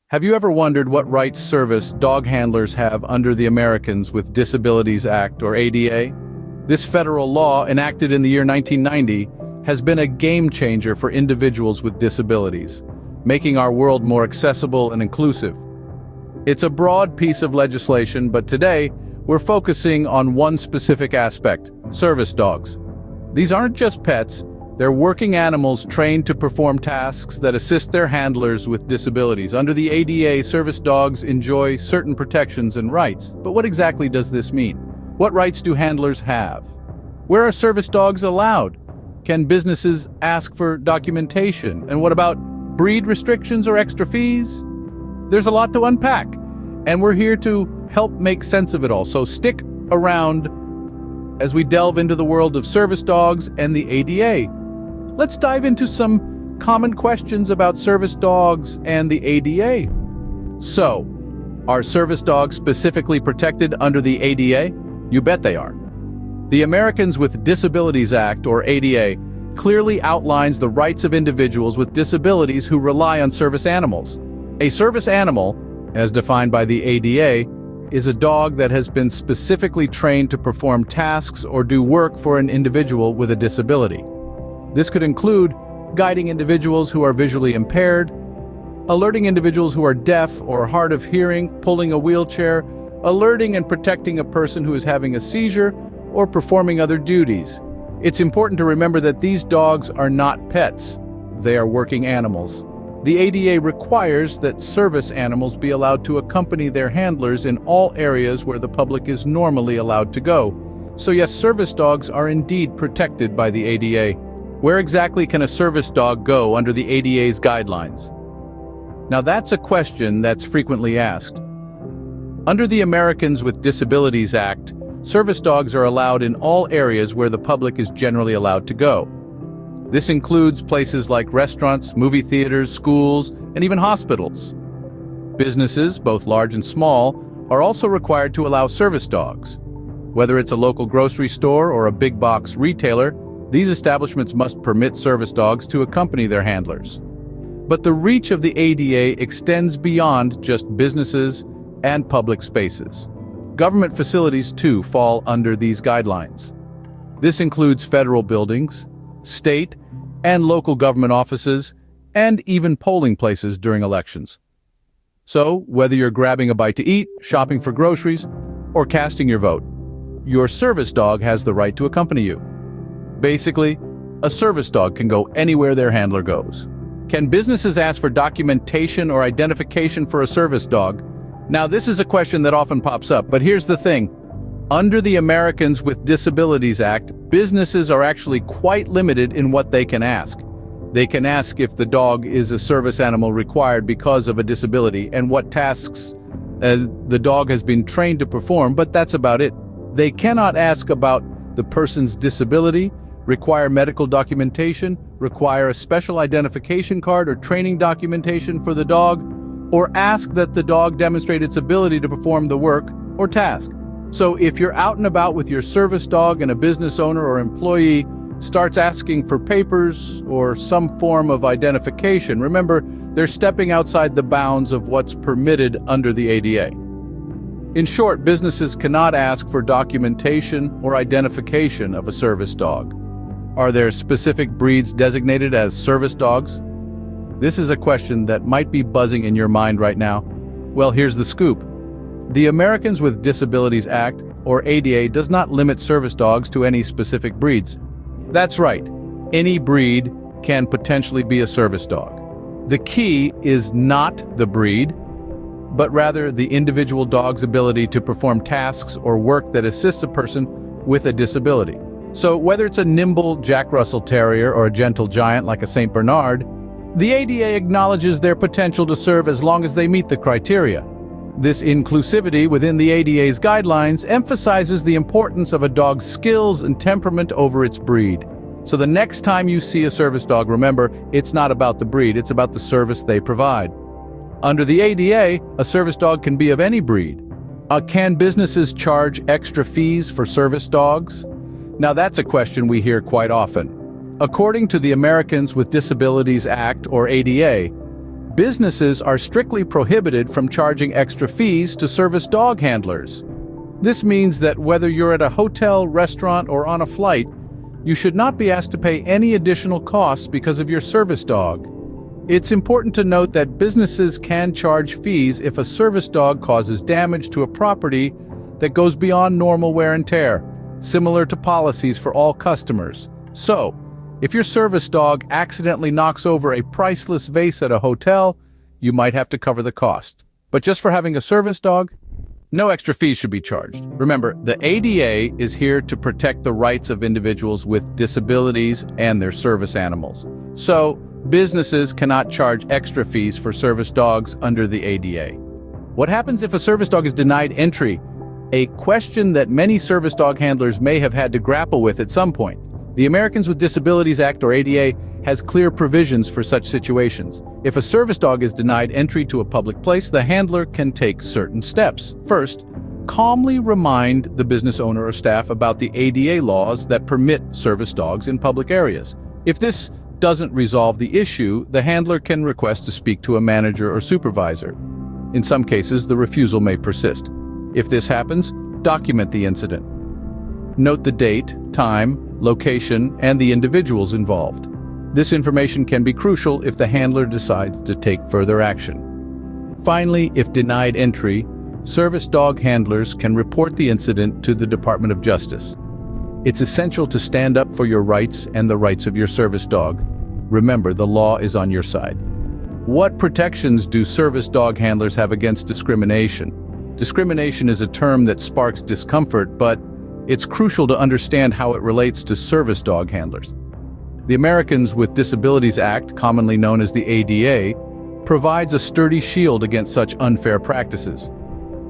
Have you ever wondered what rights service dog handlers have under the Americans with Disabilities Act, or ADA? This federal law, enacted in the year 1990, has been a game changer for individuals with disabilities, making our world more accessible and inclusive. It's a broad piece of legislation, but today, we're focusing on one specific aspect: service dogs. These aren't just pets, they're working animals trained to perform tasks that assist their handlers with disabilities. Under the ADA, service dogs enjoy certain protections and rights. But what exactly does this mean? What rights do handlers have? Where are service dogs allowed? Can businesses ask for documentation? And what about breed restrictions or extra fees? There's a lot to unpack, and we're here to help make sense of it all. So stick around as we delve into the world of service dogs and the ADA. Let's dive into some common questions about service dogs and the ADA. So, are service dogs specifically protected under the ADA? You bet they are. The Americans with Disabilities Act, or ADA, clearly outlines the rights of individuals with disabilities who rely on service animals. A service animal, as defined by the ADA, is a dog that has been specifically trained to perform tasks or do work for an individual with a disability. This could include guiding individuals who are visually impaired, alerting individuals who are deaf or hard of hearing, pulling a wheelchair, alerting and protecting a person who is having a seizure, or performing other duties. It's important to remember that these dogs are not pets. They are working animals. The ADA requires that service animals be allowed to accompany their handlers in all areas where the public is normally allowed to go. So yes, service dogs are indeed protected by the ADA. Where exactly can a service dog go under the ADA's guidelines? Now that's a question that's frequently asked. Under the Americans with Disabilities Act, service dogs are allowed in all areas where the public is generally allowed to go. This includes places like restaurants, movie theaters, schools, and even hospitals. Businesses, both large and small, are also required to allow service dogs. Whether it's a local grocery store or a big box retailer, these establishments must permit service dogs to accompany their handlers. But the reach of the ADA extends beyond just businesses and public spaces. Government facilities, too, fall under these guidelines. This includes federal buildings, state and local government offices, and even polling places during elections. So, whether you're grabbing a bite to eat, shopping for groceries, or casting your vote, your service dog has the right to accompany you. Basically, a service dog can go anywhere their handler goes. Can businesses ask for documentation or identification for a service dog? Now, this is a question that often pops up, but here's the thing. Under the Americans with Disabilities Act, businesses are actually quite limited in what they can ask. They can ask if the dog is a service animal required because of a disability and what tasks the dog has been trained to perform, but that's about it. They cannot ask about the person's disability, require medical documentation, require a special identification card or training documentation for the dog, or ask that the dog demonstrate its ability to perform the work or task. So if you're out and about with your service dog and a business owner or employee starts asking for papers or some form of identification, remember, they're stepping outside the bounds of what's permitted under the ADA. In short, businesses cannot ask for documentation or identification of a service dog. Are there specific breeds designated as service dogs? This is a question that might be buzzing in your mind right now. Well, here's the scoop. The Americans with Disabilities Act, or ADA, does not limit service dogs to any specific breeds. That's right, any breed can potentially be a service dog. The key is not the breed, but rather the individual dog's ability to perform tasks or work that assists a person with a disability. So whether it's a nimble Jack Russell Terrier or a gentle giant like a St. Bernard, the ADA acknowledges their potential to serve as long as they meet the criteria. This inclusivity within the ADA's guidelines emphasizes the importance of a dog's skills and temperament over its breed. So the next time you see a service dog, remember, it's not about the breed, it's about the service they provide. Under the ADA, a service dog can be of any breed. Can businesses charge extra fees for service dogs? Now that's a question we hear quite often. According to the Americans with Disabilities Act, or ADA, Businesses are strictly prohibited from charging extra fees to service dog handlers. This means that whether you're at a hotel, restaurant, or on a flight, you should not be asked to pay any additional costs because of your service dog. It's important to note that businesses can charge fees if a service dog causes damage to a property that goes beyond normal wear and tear, similar to policies for all customers. So, if your service dog accidentally knocks over a priceless vase at a hotel, you might have to cover the cost. But just for having a service dog, no extra fees should be charged. Remember, the ADA is here to protect the rights of individuals with disabilities and their service animals. So, businesses cannot charge extra fees for service dogs under the ADA. What happens if a service dog is denied entry? A question that many service dog handlers may have had to grapple with at some point. The Americans with Disabilities Act, or ADA, has clear provisions for such situations. If a service dog is denied entry to a public place, the handler can take certain steps. First, calmly remind the business owner or staff about the ADA laws that permit service dogs in public areas. If this doesn't resolve the issue, the handler can request to speak to a manager or supervisor. In some cases, the refusal may persist. If this happens, document the incident. Note the date, time, location, and the individuals involved. This information can be crucial if the handler decides to take further action. Finally, if denied entry, service dog handlers can report the incident to the Department of Justice. It's essential to stand up for your rights and the rights of your service dog. Remember, the law is on your side. What protections do service dog handlers have against discrimination? Discrimination is a term that sparks discomfort, but it's crucial to understand how it relates to service dog handlers. The Americans with Disabilities Act, commonly known as the ADA, provides a sturdy shield against such unfair practices.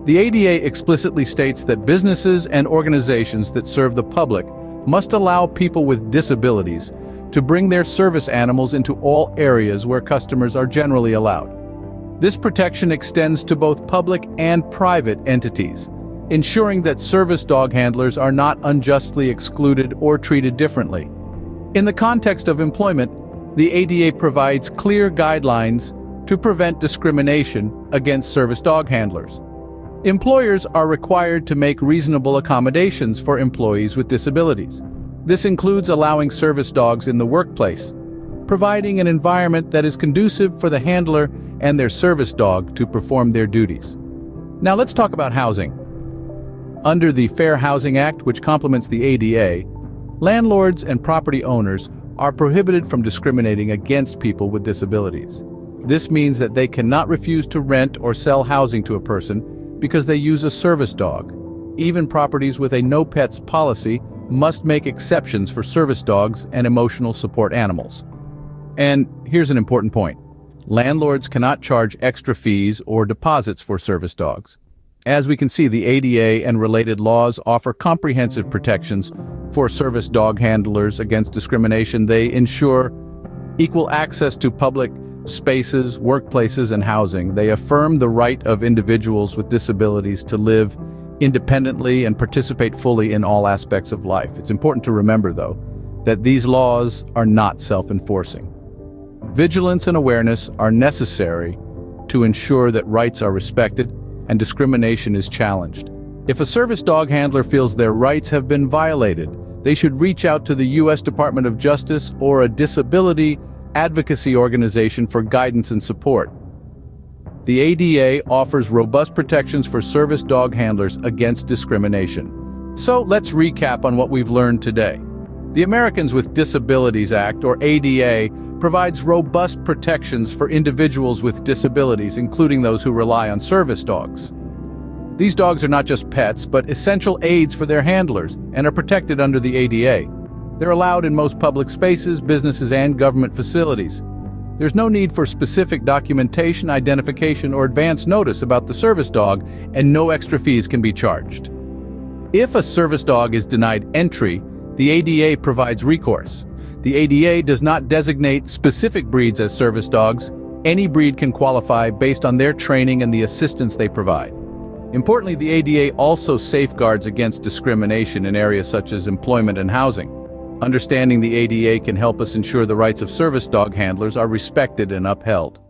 The ADA explicitly states that businesses and organizations that serve the public must allow people with disabilities to bring their service animals into all areas where customers are generally allowed. This protection extends to both public and private entities, ensuring that service dog handlers are not unjustly excluded or treated differently. In the context of employment, the ADA provides clear guidelines to prevent discrimination against service dog handlers. Employers are required to make reasonable accommodations for employees with disabilities. This includes allowing service dogs in the workplace, providing an environment that is conducive for the handler and their service dog to perform their duties. Now let's talk about housing. Under the Fair Housing Act, which complements the ADA, landlords and property owners are prohibited from discriminating against people with disabilities. This means that they cannot refuse to rent or sell housing to a person because they use a service dog. Even properties with a no-pets policy must make exceptions for service dogs and emotional support animals. And here's an important point. Landlords cannot charge extra fees or deposits for service dogs. As we can see, the ADA and related laws offer comprehensive protections for service dog handlers against discrimination. They ensure equal access to public spaces, workplaces, and housing. They affirm the right of individuals with disabilities to live independently and participate fully in all aspects of life. It's important to remember, though, that these laws are not self-enforcing. Vigilance and awareness are necessary to ensure that rights are respected and discrimination is challenged. If a service dog handler feels their rights have been violated, they should reach out to the U.S. Department of Justice or a disability advocacy organization for guidance and support. The ADA offers robust protections for service dog handlers against discrimination. So let's recap on what we've learned today. The Americans with Disabilities Act, or ADA, provides robust protections for individuals with disabilities, including those who rely on service dogs. These dogs are not just pets, but essential aids for their handlers and are protected under the ADA. They're allowed in most public spaces, businesses, and government facilities. There's no need for specific documentation, identification, or advance notice about the service dog, and no extra fees can be charged. If a service dog is denied entry, the ADA provides recourse. The ADA does not designate specific breeds as service dogs. Any breed can qualify based on their training and the assistance they provide. Importantly, the ADA also safeguards against discrimination in areas such as employment and housing. Understanding the ADA can help us ensure the rights of service dog handlers are respected and upheld.